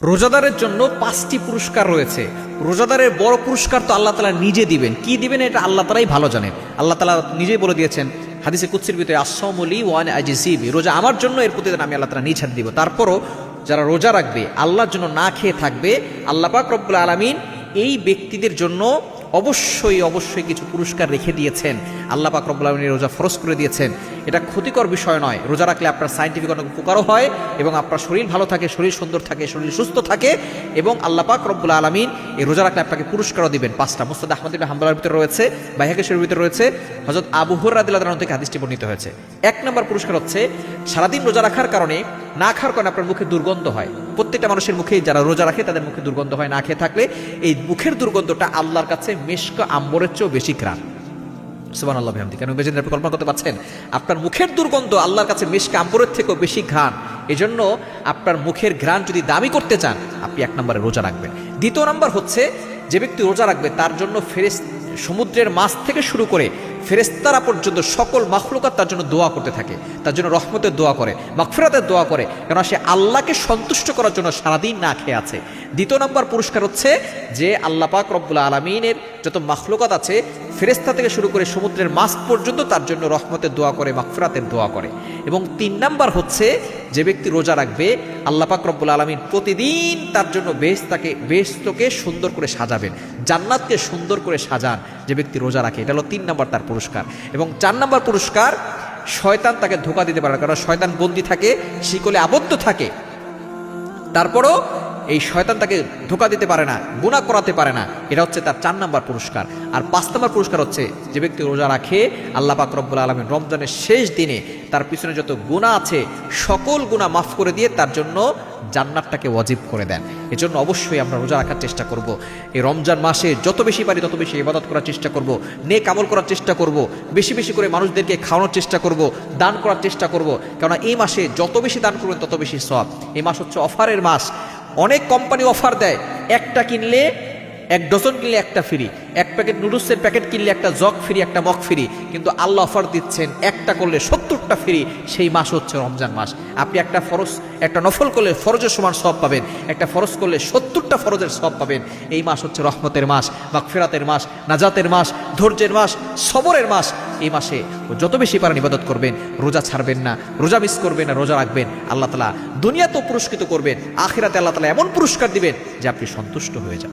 রোজাদারের জন্য 5টি পুরস্কার রয়েছে। রোজাদারের বড় পুরস্কার তো আল্লাহ তাআলা নিজে দিবেন, কি দিবেন এটা আল্লাহ তাআলাই ভালো জানেন। আল্লাহ তাআলা নিজেই বলে দিয়েছেন হাদিসে কুদসির ভিতরে, আস-সাওমু লি ওয়া আনা আজজি বিহি, রোজা আমার জন্য, এর প্রতিদান আমি আল্লাহ তাআলা নিছাড় দিব। তারপরও যারা রোজা রাখবে, আল্লাহর জন্য না খেয়ে থাকবে, আল্লাহ পাক রব্বুল আলামিন এই ব্যক্তিদের জন্য অবশ্যই কিছু পুরস্কার রেখে দিয়েছেন। আল্লাহ পাক রব্বুল আলামিন রোজা ফরজ করে দিয়েছেন। এটা ক্ষতিকর বিষয় নয়। রোজা রাখলে আপনার সায়েন্টিফিক অনেক উপকারও হয় এবং আপনার শরীর ভালো থাকে, শরীর সুন্দর থাকে, শরীর সুস্থ থাকে, এবং আল্লাহ পাক রব্বুল আলামিন এই রোজা রাখলে আপনাকে পুরস্কারও দিবেন। 5টা মুসনাদ আহমদ ইবনে হাম্বলের ভিতরে রয়েছে, বাইহাকী শরীফের ভিতরে রয়েছে, হযরত আবু হুরায়রা রাদিয়াল্লাহু আনহু থেকে হাদিসটি বর্ণিত হয়েছে। 1 নম্বর পুরস্কার হচ্ছে, সারাদিন রোজা রাখার কারণে, না খাওয়ার কারণে আপনার মুখে দুর্গন্ধ হয়। প্রত্যেকটা মানুষের মুখে, যারা রোজা রাখে তাদের মুখে দুর্গন্ধ হয় না খেয়ে থাকলে। এই মুখের দুর্গন্ধটা আল্লাহর কাছে মিশক আম্বরের চেয়েও বেশি ঘ্রাণ। সুবহানাল্লাহ বিহামদিহি। কেন বেজেন আপনি কল্পনা করতে পারছেন? আপনার মুখের দুর্গন্ধ আল্লাহর কাছে মিশক আম্বরের থেকেও বেশি ঘ্রাণ। এজন্য আপনার মুখের ঘ্রাণ যদি দামি করতে চান, আপনি 1 নম্বরে রোজা রাখবেন। 2 নম্বর হচ্ছে, যে ব্যক্তি রোজা রাখবে তার জন্য সমুদ্রের মাছ থেকে শুরু করে ফেরেশতারা পর্যন্ত সকল মাখলুকাত তার জন্য দোয়া করতে থাকে, তার জন্য রহমতের দোয়া করে, মাগফিরাতের দোয়া করে, কেন সে আল্লাহকে সন্তুষ্ট করার জন্য সারাদিন না খেয়ে আছে। 2 নম্বর পুরস্কার হচ্ছে যে আল্লাহ পাক রব্বুল আলামিনের যত মাখলুকাত আছে, ফেরেশতা থেকে শুরু করে সমুদ্রের মাছ পর্যন্ত তার জন্য রহমতের দোয়া করে, মাগফিরাতের দোয়া করে। এবং 3 নম্বর হচ্ছে, যে ব্যক্তি রোজা রাখবে আল্লাহ পাক রব্বুল আলামিন প্রতিদিন তার জন্য বেহেশতকে সুন্দর করে সাজাবেন, জান্নাতকে সুন্দর করে সাজান যে ব্যক্তি রোজা রাখে। এটা হলো 3 নম্বর তার পুরস্কার। এবং 4 নম্বর পুরস্কার, শয়তান তাকে ধোঁকা দিতে পারে না, কারণ শয়তান বন্দী থাকে, শিকলে আবদ্ধ থাকে, তারপরও এই শয়তান তাকে ধোঁকা দিতে পারে না, গুনাহ করাতে পারে না। এটা হচ্ছে তার 4 নম্বর পুরস্কার। আর 5 নম্বর পুরস্কার হচ্ছে, যে ব্যক্তি রোজা রাখে আল্লাহ পাক রব্বুল আলামিন রমজানের শেষ দিনে তার পিছনে যত গুনাহ আছে সকল গুনাহ মাফ করে দিয়ে তার জন্য জান্নাতটাকে ওয়াজিব করে দেন। এজন্য অবশ্যই আমরা রোজা রাখার চেষ্টা করব। এই রমজান মাসে যত বেশি পারি তত বেশি ইবাদত করার চেষ্টা করব, নেক আমল করার চেষ্টা করব, বেশি করে মানুষদেরকে খাওয়ানোর চেষ্টা করব, দান করার চেষ্টা করব। কেননা এই মাসে যত বেশি দান করবেন তত বেশি সওয়াব। এই মাস হচ্ছে অফারের মাস। অনেক কোম্পানি অফার দেয়, 1টা কিনলে 1 ডজন কিনলে 1টা ফ্রি, 1 প্যাকেট নুডলসের প্যাকেট কিনলে 1টা জগ ফ্রি, 1টা মগ ফ্রি। কিন্তু আল্লাহ অফার দিচ্ছেন 1টা করলে 70টা ফ্রি। সেই মাস হচ্ছে রমজান মাস। আপনি একটা নফল করলে ফরজের সমান সওয়াব পাবেন, একটা ফরজ করলে 70টা ফরজের সওয়াব পাবেন। এই মাস হচ্ছে রহমতের মাস, মাগফিরাতের মাস, নাজাতের মাস, ধৈর্যের মাস, সবরের মাস। এই মাসে যত বেশি পারেন ইবাদত করবেন, রোজা ছাড়বেন না, রোজা মিস করবেন না, রোজা রাখবেন। আল্লাহ তাআলা দুনিয়াতেও পুরস্কৃত করবেন, আখিরাতে আল্লাহ তাআলা এমন পুরস্কার দিবেন যে আপনি সন্তুষ্ট হয়ে যাবেন।